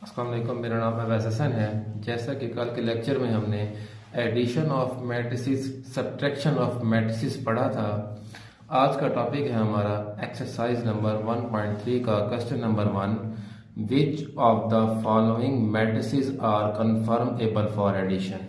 अस्सलाम वालेकुम, मेरा नाम अवैस हसन है। जैसा कि कल के लेक्चर में हमने addition of matrices, subtraction of matrices पढ़ा था। आज का टॉपिक है हमारा एक्सरसाइज नंबर 1.3 का question number 1। Which of the following matrices are conformable for addition.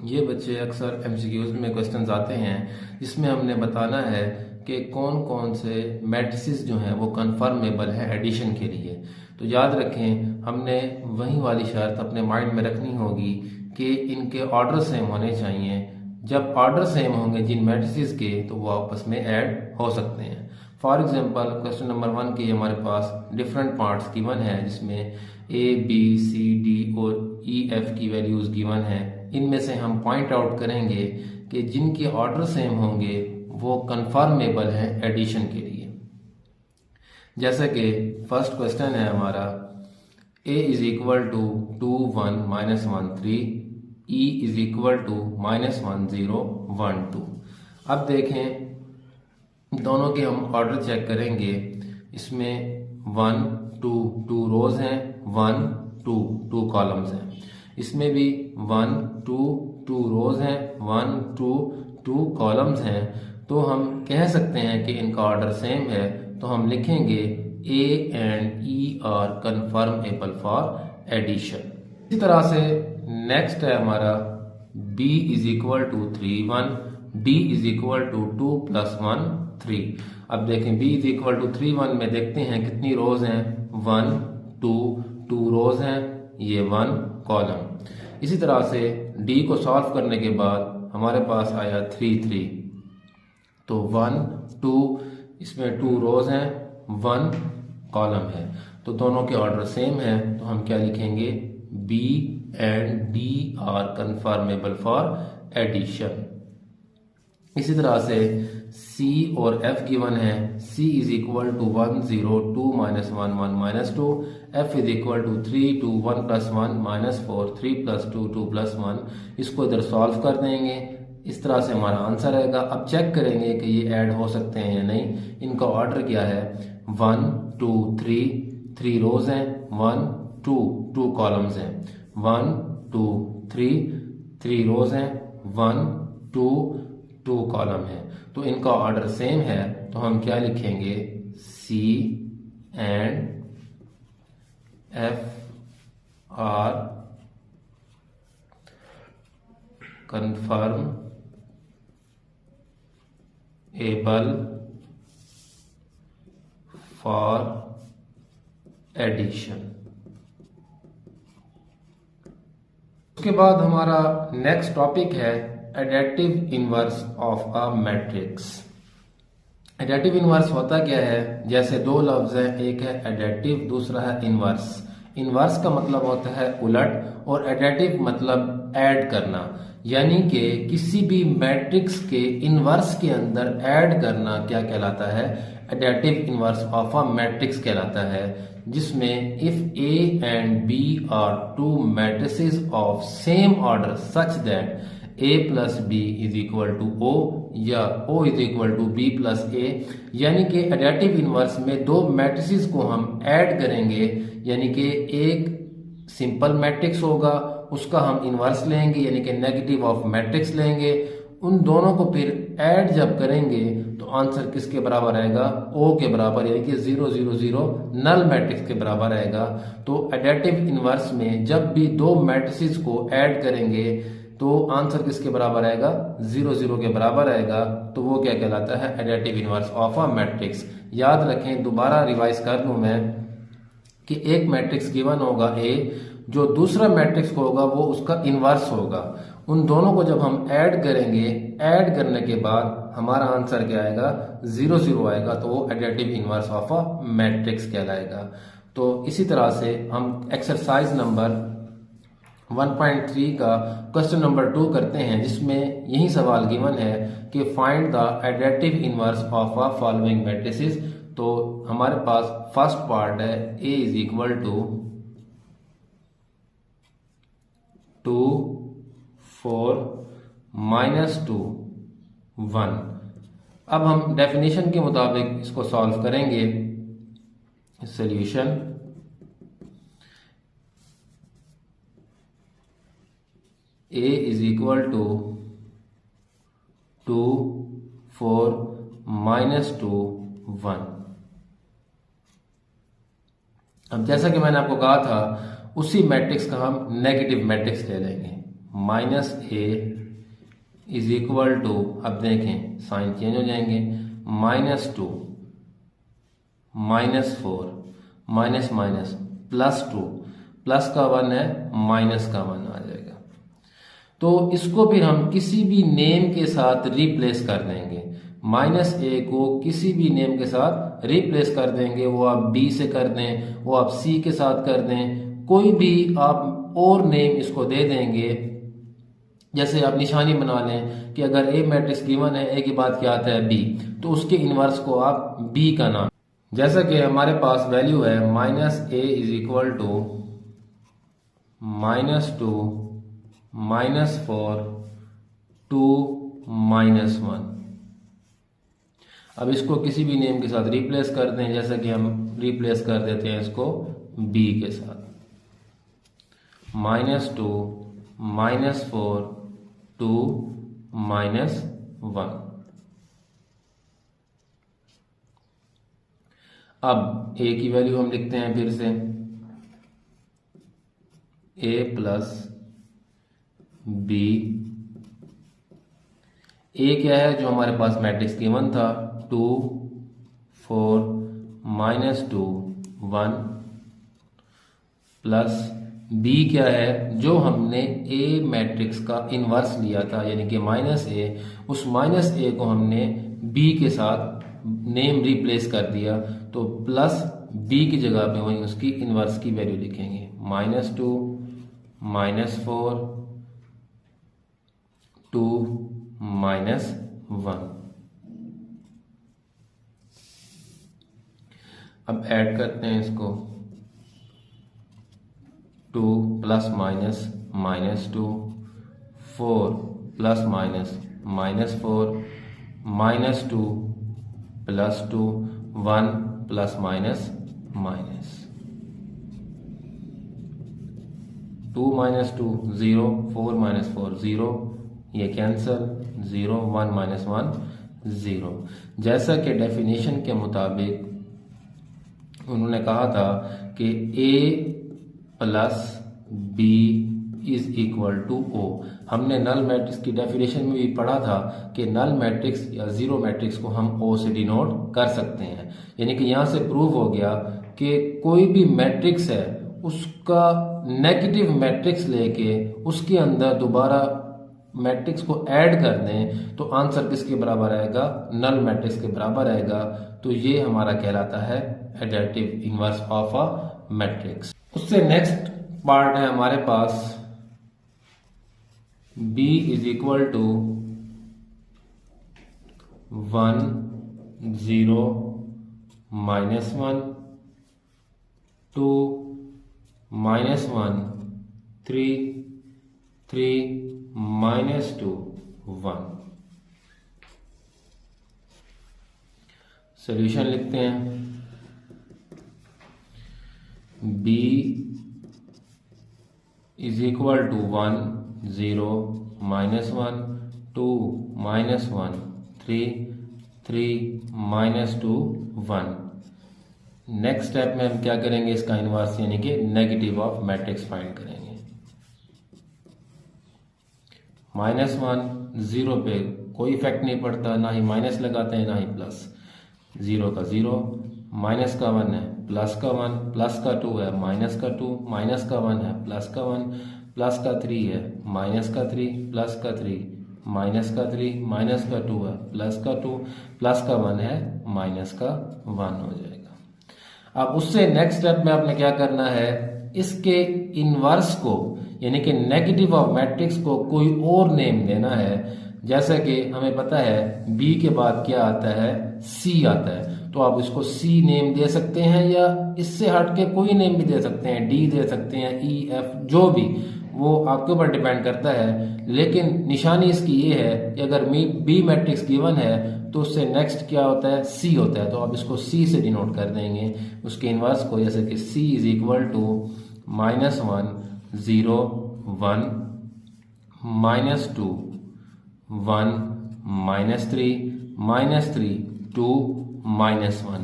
ये बच्चे अक्सर एमसीक्यूज में क्वेश्चंस आते हैं जिसमें हमने बताना है कि कौन कौन से मैट्रिसेस जो हैं वो कन्फर्मेबल है एडिशन के लिए। तो याद रखें, हमने वही वाली शर्त अपने माइंड में रखनी होगी कि इनके ऑर्डर सेम होने चाहिए। जब ऑर्डर सेम होंगे जिन मैट्रिसेस के, तो वो आपस में ऐड हो सकते हैं। फॉर एग्जांपल क्वेश्चन नंबर 1 के हमारे पास डिफरेंट पार्ट्स गिवन है जिसमें ए बी सी डी और ई एफ की वैल्यूज गिवन है। इनमें से हम पॉइंट आउट करेंगे कि जिनके ऑर्डर सेम होंगे वो कन्फर्मेबल है एडिशन के लिए। जैसे कि फर्स्ट क्वेश्चन है हमारा a is equal to 2 1 minus 1 3, e is equal to minus 1 0 1 2। अब देखें, दोनों के हम ऑर्डर चेक करेंगे। इसमें 1 2 2 रोज हैं, 1 2 2 कॉलम्स हैं। इसमें भी 1 2 2 रोज हैं, 1 2 2 कॉलम्स हैं। तो हम कह सकते हैं कि इनका ऑर्डर सेम है। तो हम लिखेंगे A and E are conformable for addition. इसी तरह से नेक्स्ट है हमारा B is equal to 3 1, D is equal to 2 plus 1 3। अब देखें, B इज इक्वल टू 3 1 में देखते हैं कितनी रोज हैं, 1 2 2 रोज हैं, ये 1 कॉलम। इसी तरह से D को सॉल्व करने के बाद हमारे पास आया 3 3। तो 1 2, इसमें 2 रोज हैं, 1 कॉलम है। तो दोनों के ऑर्डर सेम है। तो हम क्या लिखेंगे, B and D are conformable for addition. इसी तरह से C और F गिवन है। C is equal to 1 0 2 minus 1 1 minus 2, F is equal to 3 2 1 plus 1 minus 4 3 plus 2 2 plus 1। इसको इधर सॉल्व कर देंगे। इस तरह से हमारा आंसर आएगा। अब चेक करेंगे कि ये ऐड हो सकते हैं या नहीं। इनका ऑर्डर क्या है, 1 2 3 3 रोज हैं, 1 2 2 कॉलम्स हैं, 1 2 3 3 रोज हैं, 1 2 2 कॉलम है। तो इनका ऑर्डर सेम है। तो हम क्या लिखेंगे, C and F are conformable for addition. उसके बाद हमारा नेक्स्ट टॉपिक है additive inverse of a matrix. Additive inverse होता क्या है, जैसे दो लफ्ज हैं, एक है एडेटिव, दूसरा है इनवर्स। इनवर्स का मतलब होता है उलट और एडेटिव मतलब ऐड करना, यानी कि किसी भी मैट्रिक्स के इनवर्स के अंदर ऐड करना क्या कहलाता है, additive inverse of a matrix कहलाता है। जिसमें if A and B are two matrices of same order such that A plus B is equal to O या O is equal to B plus A, यानी कि additive inverse में दो matrices को हम ऐड करेंगे। यानी कि एक सिंपल मैट्रिक्स होगा, उसका हम इनवर्स लेंगे यानी कि नेगेटिव ऑफ मैट्रिक्स लेंगे। उन दोनों को फिर ऐड जब करेंगे तो आंसर किसके बराबर आएगा, O के बराबर, यानी कि 0 0 0 नल मैट्रिक्स के बराबर आएगा। तो एडेटिव इनवर्स में जब भी दो मैट्रिसेस को ऐड करेंगे तो आंसर किसके बराबर आएगा, 0 0 के बराबर आएगा। तो वो क्या कहलाता है, additive inverse of a matrix. याद रखें, दोबारा रिवाइज कर लूं मैं कि एक मैट्रिक्स गिवन होगा A, जो दूसरा मैट्रिक्स होगा वो उसका इनवर्स होगा। उन दोनों को जब हम ऐड करेंगे, ऐड करने के बाद हमारा आंसर क्या आएगा, 0 0 आएगा। तो वो additive inverse of a matrix कहलाएगा। तो इसी तरह से हम एक्सरसाइज नंबर 1.3 का क्वेश्चन नंबर 2 करते हैं, जिसमें यही सवाल गिवन है कि find the additive inverse of a following matrices. तो हमारे पास फर्स्ट पार्ट है A is equal to 2 4 minus 2 1। अब हम डेफिनेशन के मुताबिक इसको सॉल्व करेंगे। Solution A is equal to 2 4 -2 1। अब जैसा कि मैंने आपको कहा था उसी मैट्रिक्स का हम नेगेटिव मैट्रिक्स ले लेंगे। -a इज इक्वल टू, अब देखें साइन चेंज हो जाएंगे, -2 -4 माइनस माइनस +2, प्लस का 1 है माइनस का 1 आ जाएगा। तो इसको फिर हम किसी भी नेम के साथ रिप्लेस कर देंगे। -a को किसी भी नेम के साथ रिप्लेस कर देंगे, वो आप b से कर दें, वो आप c के साथ कर दें, कोई भी आप और नेम इसको दे देंगे। जैसे आप निशानी बना लें कि अगर ए मैट्रिक्स गिवन है, ए के बाद क्या आता है b, तो उसके इनवर्स को आप b का नाम, जैसा कि हमारे पास वैल्यू है -a इज इक्वल टू -2 -4 2 -1। अब इसको किसी भी नेम के साथ रिप्लेस कर दें, जैसा कि हम रिप्लेस कर देते हैं इसको b के साथ, -2 -4 2 -1। अब a की वैल्यू हम लिखते हैं फिर से, a प्लस b। a क्या है जो हमारे पास मैट्रिक्स गिवन था, 2 4 -2 1, प्लस b क्या है जो हमने a मैट्रिक्स का इनवर्स लिया था, यानी कि -a, उस -a को हमने b के साथ नेम रिप्लेस कर दिया, तो प्लस b की जगह पे वही उसकी इनवर्स की वैल्यू लिखेंगे, -2 -4 2 -1। अब ऐड करते हैं इसको, 2 + -2 4 + -4 -2 +2 1 ± 2 -2 0 4 -4 0, ये कैंसल, 0 1 -1 0। जैसा कि डेफिनेशन के मुताबिक उन्होंने कहा था कि a + b is equal to o। हमने नल मैट्रिक्स की डेफिनेशन में भी पढ़ा था कि नल मैट्रिक्स या जीरो मैट्रिक्स को हम o से डिनोट कर सकते हैं। यानी कि यहाँ से प्रूव हो गया कि कोई भी मैट्रिक्स है उसका नेगेटिव मैट्रिक्स लेके उसके अंदर दोबारा मैट्रिक्स को ऐड कर दें तो आंसर किसके बराबर आएगा, नल मैट्रिक्स के बराबर आएगा। तो ये हमारा कहलाता है additive inverse of a matrix. उससे नेक्स्ट पार्ट है हमारे पास b is equal to 1 0 -1 2 -1 3 3 -2 1। Solution लिखते हैं, b is equal to 1 0 -1 2 -1 3 3 -2 1। Next step में हम क्या करेंगे, इसका इनवर्स यानी कि नेगेटिव ऑफ मैट्रिक्स फाइंड करेंगे। -1 0 पे कोई इफेक्ट नहीं पड़ता, ना ही माइनस लगाते हैं ना ही प्लस, 0 का 0, माइनस का 1 है प्लस का 1, प्लस का 2 है माइनस का 2, माइनस का 1 है प्लस का 1, प्लस का 3 है माइनस का 3, प्लस का 3 माइनस का 3, माइनस का 2 है प्लस का 2, प्लस का 1 है माइनस का 1 हो जाएगा। अब उससे नेक्स्ट स्टेप में आपने क्या करना है, इसके इनवर्स को यानी कि नेगेटिव ऑफ मैट्रिक्स को कोई और नेम देना है। जैसा कि हमें पता है b के बाद क्या आता है, c आता है, तो आप इसको c नेम दे सकते हैं या इससे हट के कोई नेम भी दे सकते हैं, d दे सकते हैं, e f जो भी, वो आपके ऊपर डिपेंड करता है। लेकिन निशानी इसकी ये है कि अगर b मैट्रिक्स गिवन है तो उससे नेक्स्ट क्या होता है, c होता है, तो आप इसको c से डिनोट कर देंगे उसके इनवर्स को, जैसे कि c इज इक्वल टू -1 0 1 -2 1 -3 -3 2 -1।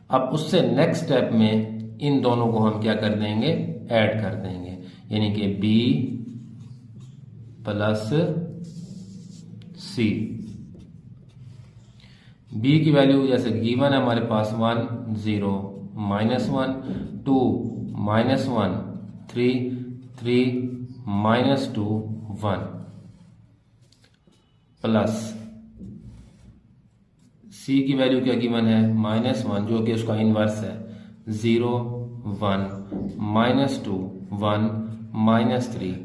अब उससे नेक्स्ट स्टेप में इन दोनों को हम क्या कर देंगे, ऐड कर देंगे, यानी कि b प्लस c। b की वैल्यू जैसे गिवन है हमारे पास 1 0 -1 2 -1 3 3 -2 1 प्लस c की वैल्यू क्या गिवन है -1 जो कि उसका इनवर्स है 0 1 -2 1 -3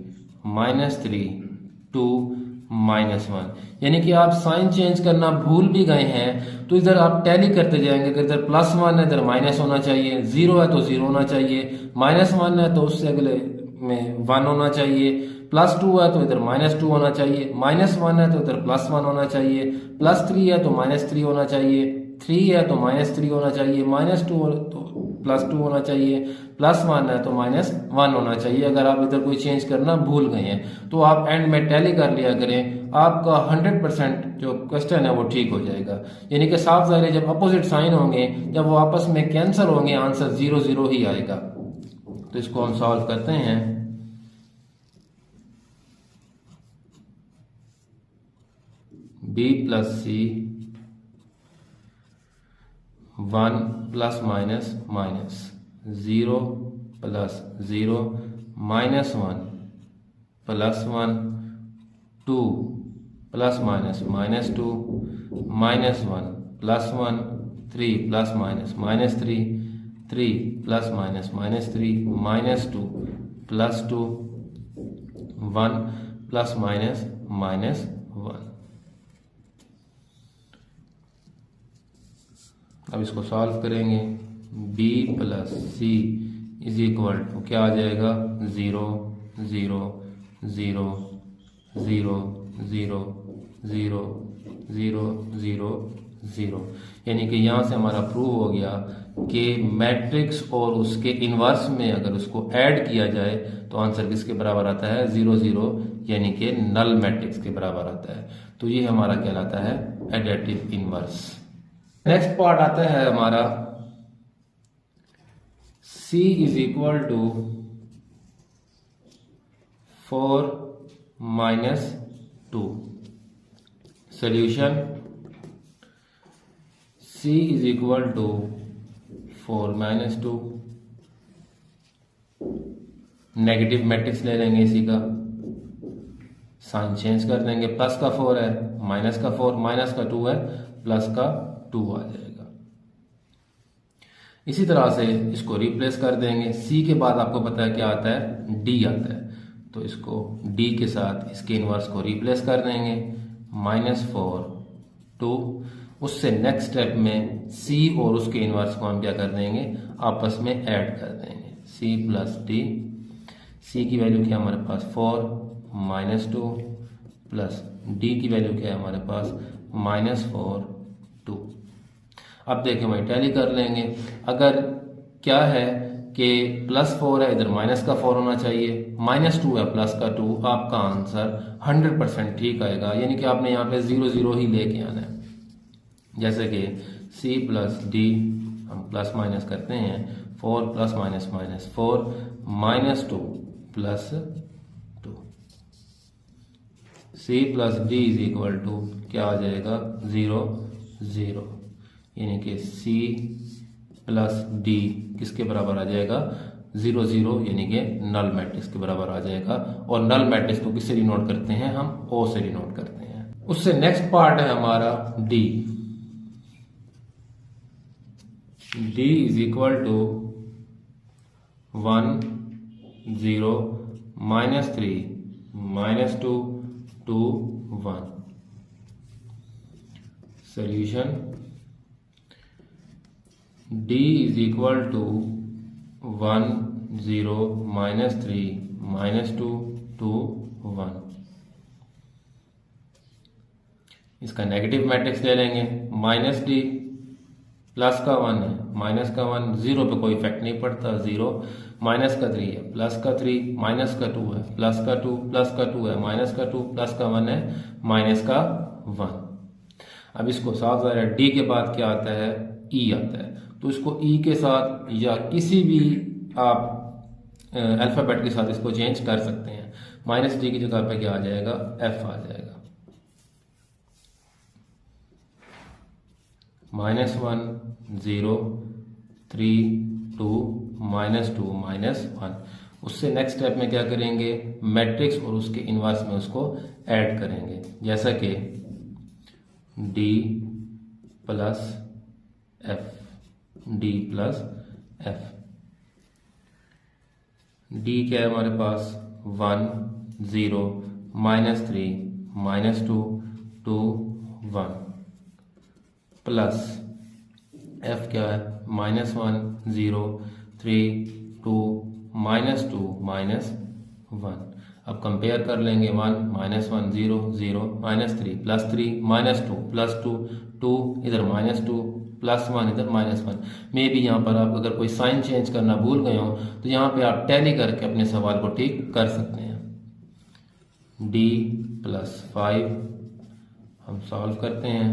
2 -1। यानी कि आप साइन चेंज करना भूल भी गए हैं तो इधर आप टैली करते जाएंगे। अगर इधर +1 है इधर माइनस होना चाहिए, 0 है तो 0 होना चाहिए, -1 है तो उससे अगले में 1 होना चाहिए, +2 है तो इधर -2 होना चाहिए, -1 है तो इधर +1 होना चाहिए, +3 है तो -3 होना चाहिए, 3 है तो -3 होना चाहिए, -2 तो +2 होना चाहिए, +1 है तो -1 होना चाहिए। अगर आप इधर कोई चेंज करना भूल गए हैं तो आप एंड में टैली कर लिया करें, आपका 100% जो क्वेश्चन है वो ठीक हो जाएगा। यानी कि साफ ज़ाहिर है जब अपोजिट साइन होंगे, जब वो आपस में कैंसिल होंगे, आंसर 0 0 ही आएगा। तो इसको हम सॉल्व करते हैं। b plus c 1 plus minus minus 0 plus 0 -1 plus 1 2 plus minus -2 -1 plus 1 3 plus minus -3 3 plus minus -3 -2 plus 2 1 plus minus -1। अब इसको सॉल्व करेंगे। b plus C is equal to क्या आ जाएगा 0 0 0 0 0 0 0 0 0। यानी कि यहाँ से हमारा प्रूव हो गया कि मैट्रिक्स और उसके इनवर्स में अगर उसको ऐड किया जाए तो आंसर किसके बराबर आता है 0 0, यानी कि नल मैट्रिक्स के बराबर आता है। तो ये हमारा कहलाता है एडिटिव इनवर्स। नेक्स्ट पार्ट आता है हमारा c is equal to 4 -2। Solution c is equal to 4 -2। Negative matrix ले लेंगे इसी का, साइन चेंज कर देंगे, प्लस का 4 है माइनस का 4, माइनस का 2 है प्लस का 2 आ जाएगा। इसी तरह से इसको रिप्लेस कर देंगे। c के बाद आपको पता है क्या आता है d आता है, तो इसको d के साथ इसके इनवर्स को रिप्लेस कर देंगे -4 2। उससे नेक्स्ट स्टेप में c और उसके इनवर्स को हम क्या कर देंगे आपस में ऐड कर देंगे, c प्लस d। c की वैल्यू क्या है हमारे पास 4 -2 प्लस d की वैल्यू क्या है हमारे पास -4 2। अब देखें भाई टैली कर लेंगे। अगर क्या है कि +4 है इधर माइनस का 4 होना चाहिए, -2 है प्लस का 2, आपका आंसर 100% ठीक आएगा। यानी कि आपने यहाँ पे 0 0 ही लेके आना है। जैसे कि c प्लस d हम प्लस माइनस करते हैं, 4 plus minus minus 4 -2 plus 2। c plus d is equal to क्या आ जाएगा 0 0, यानी कि c प्लस d किसके बराबर आ जाएगा 0 0, यानी कि नल मैट्रिक्स के बराबर आ जाएगा। और नल मैट्रिक्स को किससे डिनोट करते हैं हम o से डिनोट करते हैं। उससे नेक्स्ट पार्ट है हमारा d। d is equal to 1 0 -3 -2 2 1। Solution d is equal to 1 0 -3 -2 2 1। इसका नेगेटिव मैट्रिक्स ले लेंगे, -d प्लस का 1 है, माइनस का 1, जीरो पे कोई इफेक्ट नहीं पड़ता, जीरो, माइनस का 3 है, प्लस का 3, माइनस का 2 है, प्लस का 2, प्लस का 2 है, माइनस का 2, प्लस का 1 है, माइनस का 1। अब इसको साफ ज़ाहिर है, डी के बाद क्या आता है, ई आता है, तो इसको ई के साथ या किसी भी आप अल्फ़ाबेट के साथ इसको चेंज कर सकते हैं। माइनस डी की जगह पे क्या आ जाएगा, एफ आ जाएगा। -1 0 3 2 -2 -1। उससे नेक्स्ट स्टेप में क्या करेंगे, मैट्रिक्स और उसके इनवर्स में उसको ऐड करेंगे, जैसा कि D plus F, D plus F. D क्या है हमारे पास, 1 0 -3 -2 2 1 प्लस एफ क्या है, -1 0 3 2 -2 -1। अब कंपेयर कर लेंगे, 1 -1 0 0 -3 +3 -2 2 इधर -2 +1 इधर -1। मे भी यहाँ पर आप अगर कोई साइन चेंज करना भूल गए हो तो यहाँ पे आप टैली करके अपने सवाल को ठीक कर सकते हैं। d + 5 हम सॉल्व करते हैं,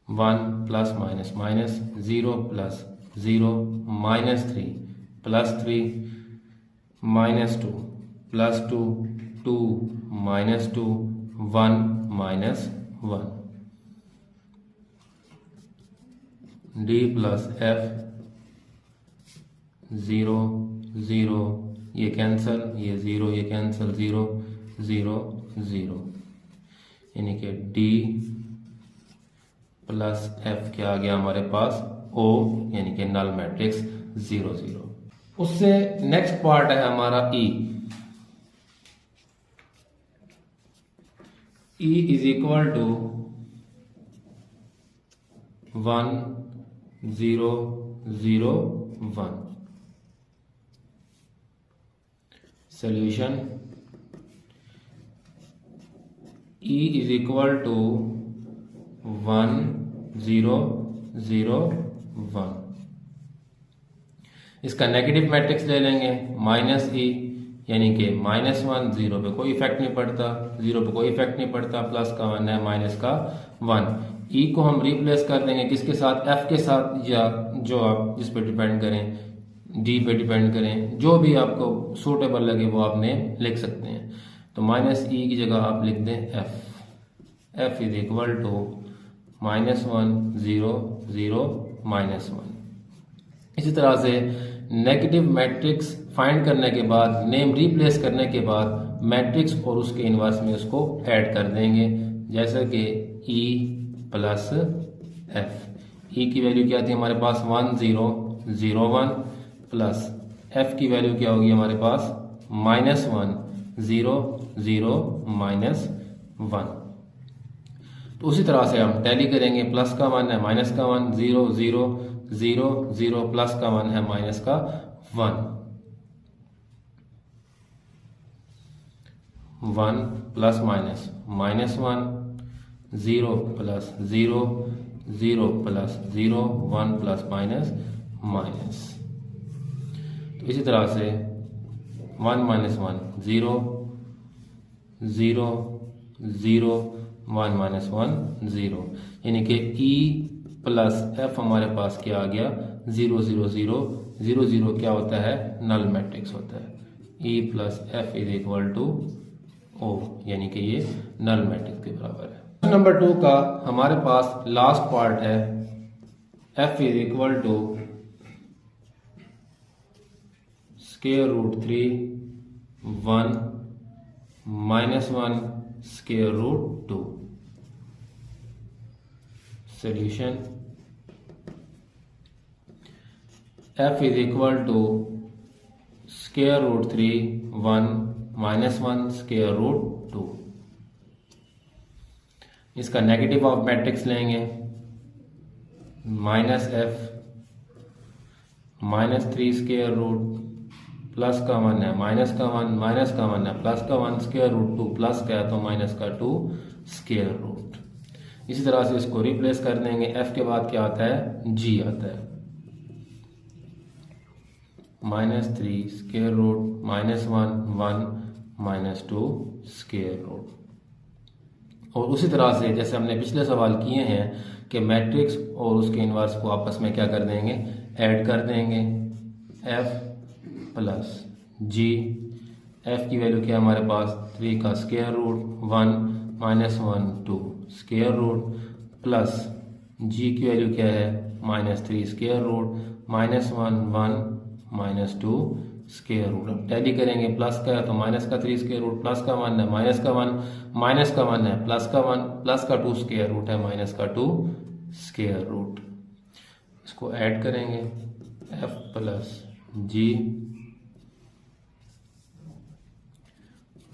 1 +- -0 + 0 -3 +3 -2 +2 2 -2 1 -1। d + f 0 0 ये कैंसल, ये 0 ये कैंसल, 0 0 0, यानी कि d + f क्या आ गया हमारे पास, O, यानी कि नल मैट्रिक्स 0 0। उससे नेक्स्ट पार्ट है हमारा E। E = 1 0 0 1। Solution, E = 1 0 0 1। इसका नेगेटिव मैट्रिक्स ले लेंगे, -e, यानी कि -1 0 पे कोई इफेक्ट नहीं पड़ता, 0 पे कोई इफेक्ट नहीं पड़ता, प्लस का 1 है, माइनस का 1। e को हम रिप्लेस कर देंगे किसके साथ, f के साथ, या जो आप जिस पे डिपेंड करें, d पे डिपेंड करें, जो भी आपको सूटेबल लगे वो आपने लिख सकते हैं। तो -e की जगह आप लिख दें f। f = -1 0 0 -1। इसी तरह से नेगेटिव मैट्रिक्स फाइंड करने के बाद, नेम रिप्लेस करने के बाद मैट्रिक्स और उसके इनवर्स में उसको ऐड कर देंगे, जैसे कि E + f। E की वैल्यू क्या थी हमारे पास, 1 0 0 1 प्लस f की वैल्यू क्या होगी हमारे पास, -1 0 0 -1। तो उसी तरह से हम टैली करेंगे, प्लस का 1 है, माइनस का 1, 0 0 0 0, प्लस का 1 है, माइनस का 1, 1 plus minus -1 0 plus 0 0 plus 0 1 plus minus minus. तो इसी तरह से 1 - 1 0 0 0 1 - 1 0, यानी कि E + f हमारे पास क्या आ गया, 0 0 0 0 0 क्या होता है, नल मैट्रिक्स होता है। E + f = O, यानी कि ये नल मैट्रिक्स के बराबर है। क्वेश्चन नंबर 2 का हमारे पास लास्ट पार्ट है, f = √3 1 -1 √2। Solution, f = √3 1 -1 √2। इसका नेगेटिव ऑफ मैट्रिक्स लेंगे, -f -3 प्लस का 1 है, माइनस का 1 माइनस का 1 है, प्लस का 1 √2 प्लस का है तो माइनस का 2 √। इसी तरह से इसको रिप्लेस कर देंगे। एफ के बाद क्या आता है, जी आता है। -3 स्क्वायर रूट -1 1 -2 स्क्वायर रूट। और उसी तरह से जैसे हमने पिछले सवाल किए हैं कि मैट्रिक्स और उसके इन्वर्स को आपस में क्या कर देंगे, ऐड कर देंगे। f प्लस जी, f की वैल्यू क्या है हमारे पास, 3 का square root 1 -1 2 square root plus g की वैल्यू क्या है, -3 स्क्वायर रूट -1 1 -2 स्क्वायर रूट। अब टैली करेंगे, प्लस का है तो माइनस का 3 स्क्वायर रूट, प्लस का 1 है माइनस का 1, माइनस का 1 है प्लस का 1, प्लस का 2 स्क्वायर रूट है माइनस का 2 स्क्वायर रूट। इसको ऐड करेंगे, f plus G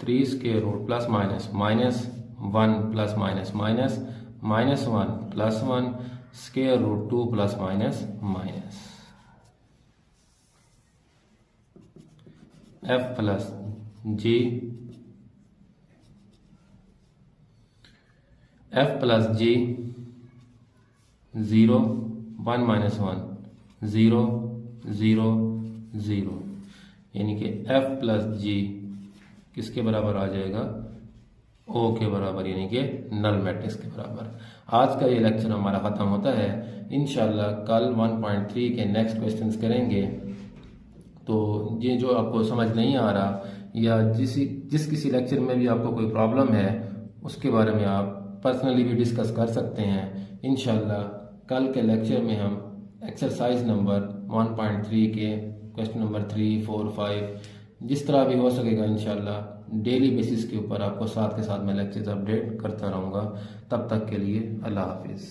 3 square root plus minus -1 plus minus -1 plus 1 square root 2 plus minus f plus G f plus G 0 1 -1 0 0 0, यानी कि f प्लस जी किसके बराबर आ जाएगा, O के बराबर, यानी कि नल मैट्रिक्स के बराबर। आज का ये लेक्चर हमारा ख़त्म होता है। इंशाल्लाह कल 1.3 के नेक्स्ट क्वेश्चंस करेंगे। तो ये जो आपको समझ नहीं आ रहा या जिस किसी लेक्चर में भी आपको कोई प्रॉब्लम है उसके बारे में आप पर्सनली भी डिस्कस कर सकते हैं। इंशाल्लाह कल के लेक्चर में हम एक्सरसाइज नंबर 1.3 के क्वेश्चन नंबर 3 4 5 जिस तरह भी हो सकेगा इंशाल्लाह डेली बेसिस के ऊपर आपको साथ के साथ मैं लेक्चर्स अपडेट करता रहूँगा। तब तक के लिए अल्लाह हाफिज़।